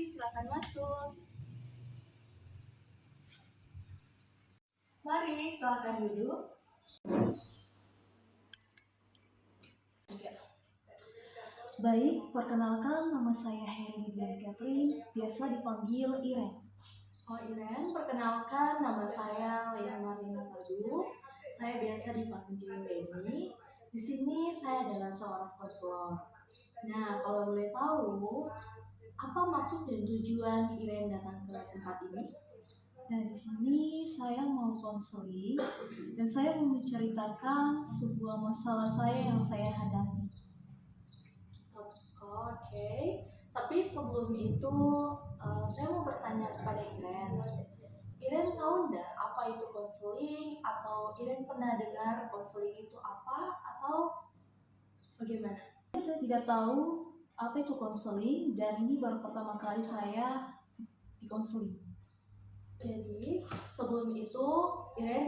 silakan masuk. Mari, silakan duduk. Baik, perkenalkan nama saya Hermidian Catherine, biasa dipanggil Iren. Oh Iren, perkenalkan nama saya Lea Marina Tadu. Saya biasa dipanggil Leni. Di sini saya adalah seorang konselor. Nah, kalau boleh tahu, apa maksud dan tujuan Iren datang ke tempat ini? Nah, di sini saya mau konseling dan saya mau menceritakan sebuah masalah saya yang saya hadapi. Oke, tapi sebelum itu saya mau bertanya kepada Iren. Iren tahu nggak apa itu konseling, atau Iren pernah dengar konseling itu apa, atau bagaimana? Saya tidak tahu apa itu konseling dan ini baru pertama kali saya dikonseling. Jadi sebelum itu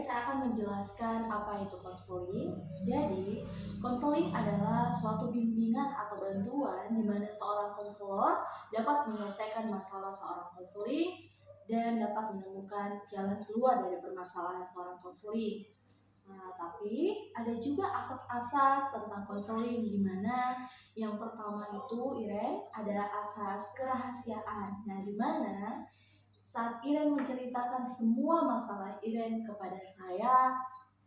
saya akan menjelaskan apa itu konseling. Jadi konseling adalah suatu bimbingan atau bantuan di mana seorang konselor dapat menyelesaikan masalah seorang konseling dan dapat menemukan jalan keluar dari permasalahan seorang konseling. Nah, tapi ada juga asas-asas tentang konseling, di mana yang pertama itu ada asas kerahasiaan. Nah, di mana saat Iren menceritakan semua masalah Iren kepada saya,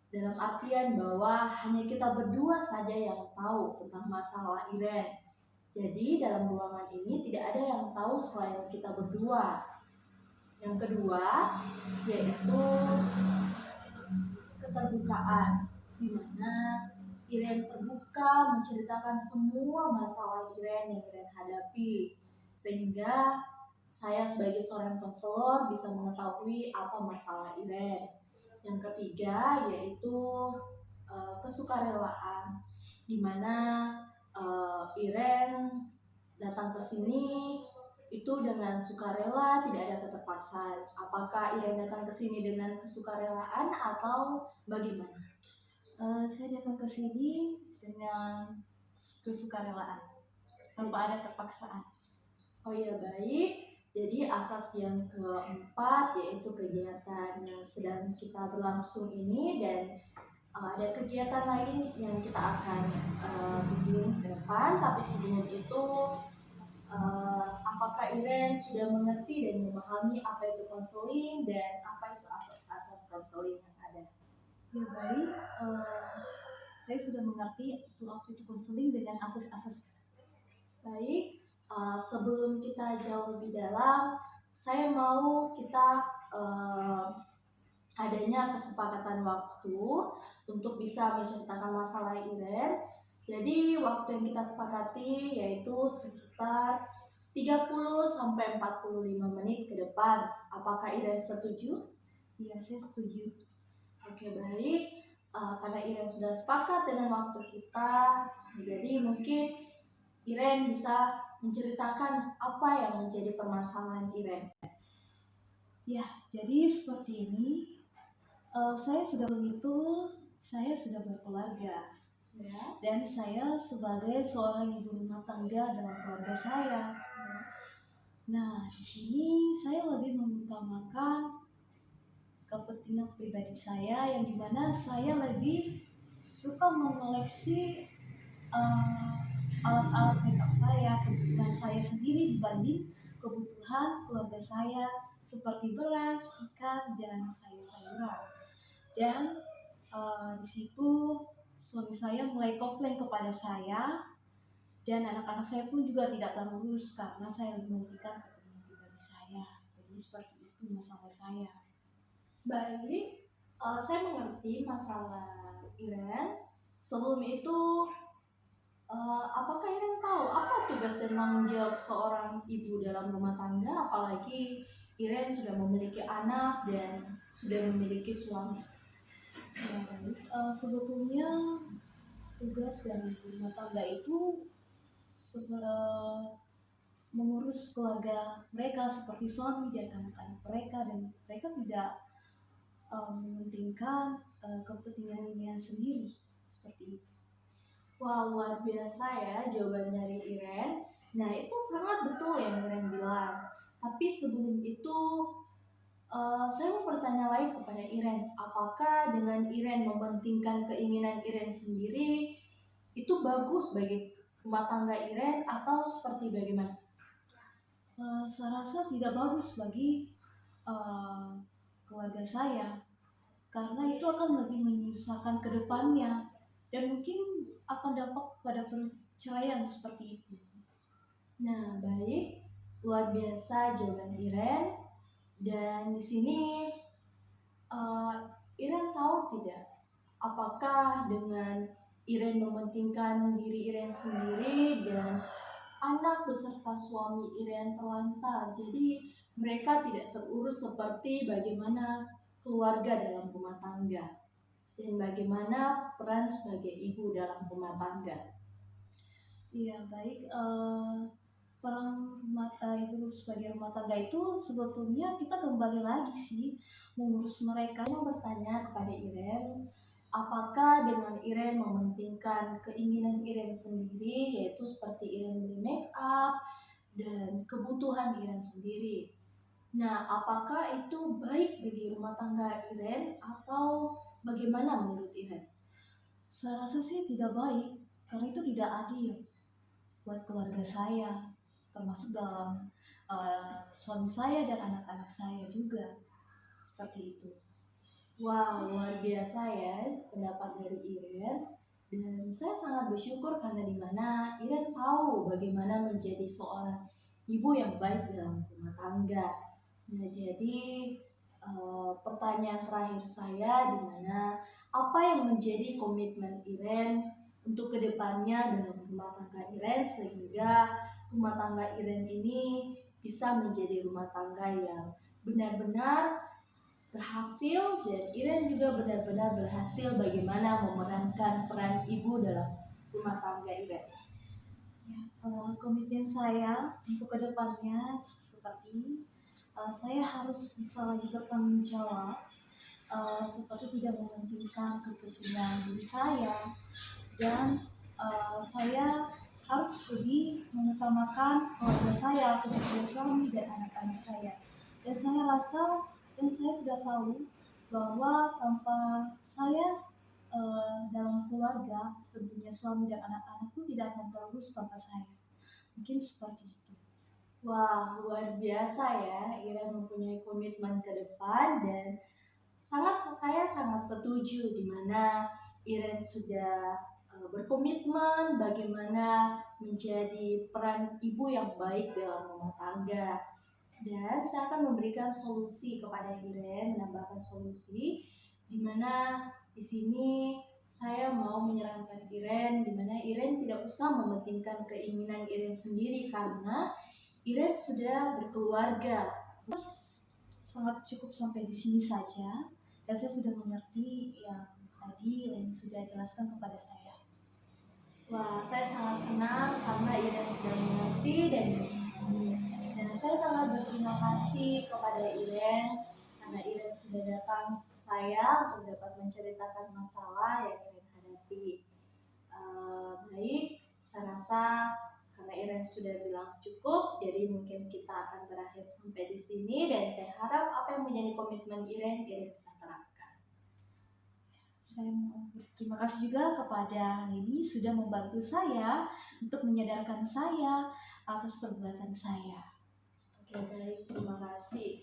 dalam artian bahwa hanya kita berdua saja yang tahu tentang masalah Iren. Jadi dalam ruangan ini tidak ada yang tahu selain kita berdua. Yang kedua yaitu keterbukaan, di mana Iren terbuka menceritakan semua masalah Iren yang Iren hadapi, sehingga saya sebagai seorang konselor bisa mengetahui apa masalah Iren. Yang ketiga yaitu kesukarelaan, di mana Iren datang ke sini itu dengan sukarela, tidak ada keterpaksaan. Apakah Iren datang ke sini dengan kesukarelaan atau bagaimana? Saya datang ke sini dengan kesukarelaan, tanpa ada terpaksaan. Oh iya, baik. Jadi asas yang keempat yaitu kegiatan yang sedang kita berlangsung ini, dan ada kegiatan lain yang kita akan bikin ke depan. Tapi sebelum itu, apakah Iren sudah mengerti dan memahami apa itu konseling dan apa itu asas-asas konseling yang ada? Ya baik, saya sudah mengerti apa itu konseling dengan asas-asas. Baik, sebelum kita jauh lebih dalam, saya mau kita adanya kesepakatan waktu untuk bisa menceritakan masalah Iren. Jadi waktu yang kita sepakati yaitu sekitar 30-45 menit ke depan. Apakah Iren setuju? Iya, saya setuju. Oke, baik. Karena Iren sudah sepakat dengan waktu kita, jadi mungkin Iren bisa menceritakan apa yang menjadi permasalahan Iren. Ya, jadi seperti ini. Saya sudah berkeluarga. Ya. Dan saya sebagai seorang ibu rumah tangga dalam keluarga saya. Nah, di sini saya lebih mengutamakan kepentingan pribadi saya, yang dimana saya lebih suka mengoleksi alat-alat makeup saya, kebutuhan saya sendiri dibanding kebutuhan keluarga saya seperti beras, ikan, dan sayur-sayuran. Dan di situ suami saya mulai komplain kepada saya, dan anak-anak saya pun juga tidak terurus karena saya lebih mementingkan kepentingan pribadi saya. Jadi seperti itu masalah saya. Baik, saya mengerti masalah Iren. Sebelum itu, apakah Iren tahu apa tugas dan tanggung jawab seorang ibu dalam rumah tangga, apalagi Iren sudah memiliki anak dan sudah memiliki suami? Ya, sebetulnya tugas dari ibu rumah tangga itu mengurus keluarga mereka seperti suami dan anak-anak mereka, dan mereka tidak mementingkan kepentingannya sendiri seperti itu. Wah, luar biasa ya jawaban dari Iren. Nah, itu sangat betul yang Iren bilang. Tapi sebelum itu, saya mau bertanya lagi kepada Iren, apakah dengan Iren mementingkan keinginan Iren sendiri, itu bagus bagi rumah tangga Iren atau seperti bagaimana? Saya rasa tidak bagus bagi eh, keluarga saya karena itu akan lebih menyusahkan ke depannya dan mungkin akan dampak pada perceraian seperti itu. Nah, baik, luar biasa jawaban Iren. Dan di sini eh, Iren tahu tidak, apakah dengan Iren mementingkan diri Iren sendiri dan anak beserta suami Iren terlantar, jadi mereka tidak terurus seperti bagaimana keluarga dalam rumah tangga dan bagaimana peran sebagai ibu dalam rumah tangga. Iya, baik. Peran ibu sebagai rumah tangga itu sebetulnya kita kembali lagi sih mengurus mereka. Saya mau bertanya kepada Iren, apakah dengan Iren mementingkan keinginan Iren sendiri, yaitu seperti Iren beli make up dan kebutuhan Iren sendiri. Nah, apakah itu baik bagi rumah tangga Iren atau bagaimana menurut Iren? Saya rasa sih tidak baik karena itu tidak adil buat keluarga saya, termasuk dalam suami saya dan anak-anak saya juga seperti itu. Wah, luar biasa ya pendapat dari Iren. Dan saya sangat bersyukur karena di mana Iren tahu bagaimana menjadi seorang ibu yang baik dalam rumah tangga. Nah, jadi pertanyaan terakhir saya di mana apa yang menjadi komitmen Iren untuk kedepannya dalam rumah tangga Iren sehingga rumah tangga Iren ini bisa menjadi rumah tangga yang benar-benar berhasil dan Iren juga benar-benar berhasil bagaimana memerankan peran ibu dalam rumah tangga Iren. Komitmen saya untuk kedepannya seperti saya harus bisa lagi bertanggung jawab, seperti tidak mementingkan kepentingan diri saya dan saya harus lebih mengutamakan keluarga saya, khususnya suami dan anak-anak saya. Dan saya rasa dan saya sudah tahu bahwa tanpa saya dalam keluarga, tentunya suami dan anak-anak itu tidak akan terurus tanpa saya. Mungkin seperti itu. Wah, luar biasa ya, Iren mempunyai komitmen ke depan dan saya sangat setuju di mana Iren sudah berkomitmen bagaimana menjadi peran ibu yang baik dalam rumah tangga. Dan saya akan memberikan solusi kepada Iren, menambahkan solusi di mana di sini saya mau menyarankan Iren di mana Iren tidak usah mementingkan keinginan Iren sendiri karena Iren sudah berkeluarga. Sangat cukup sampai di sini saja. Dan saya sudah mengerti yang tadi yang sudah jelaskan kepada saya. Wah, saya sangat senang karena Iren sudah mengerti dan saya sangat berterima kasih kepada Iren karena Iren sudah datang ke saya untuk dapat menceritakan masalah yang Iren hadapi. Baik, saya rasa karena Iren sudah bilang cukup, jadi mungkin kita akan berakhir sampai di sini dan saya harap apa yang menjadi komitmen Iren bisa terapkan. Saya mau berterima kasih juga kepada Lady sudah membantu saya untuk menyadarkan saya atas perbuatan saya. Oke, baik, terima kasih.